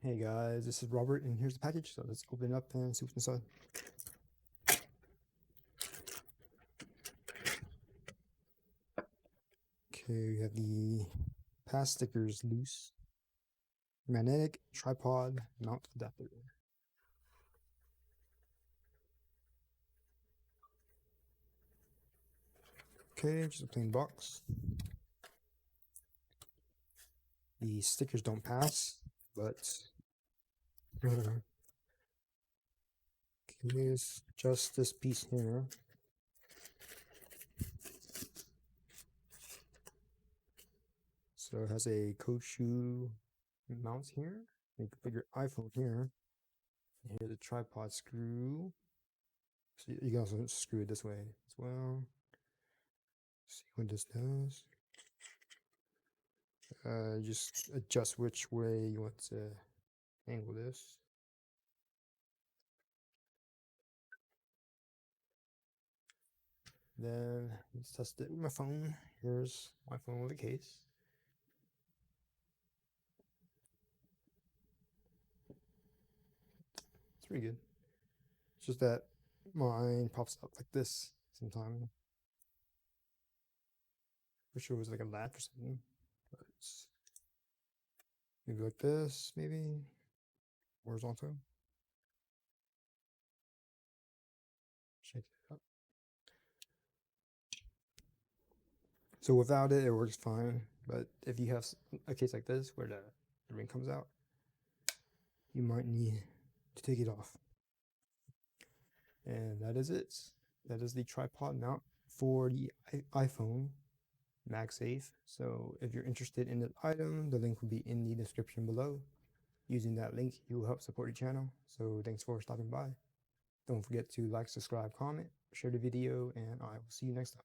Hey guys, this is Robert and here's the package. So let's open it up and see what's inside. Okay, we have the pass stickers loose, magnetic tripod mount adapter. Okay, just a plain box. The stickers don't pass, but okay, it's just this piece here. So it has a QKOO mount here. You can put your iPhone here. And here's the tripod screw. So you can also screw it this way as well. See what this does. Just adjust which way you want to angle this. Then let's test it with my phone. Here's my phone with a case. It's pretty good. It's just that mine pops up like this sometimes. Wish it was like a latch or something. But it's maybe like this, maybe horizontal. Shake it up. So without it, it works fine. But if you have a case like this where the ring comes out, you might need to take it off. And that is it. That is the tripod mount for the iPhone MagSafe. So if you're interested in the item, the link will be in the description below. Using that link, you will help support the channel. So thanks for stopping by. Don't forget to like, subscribe, comment, share the video, and I will see you next time.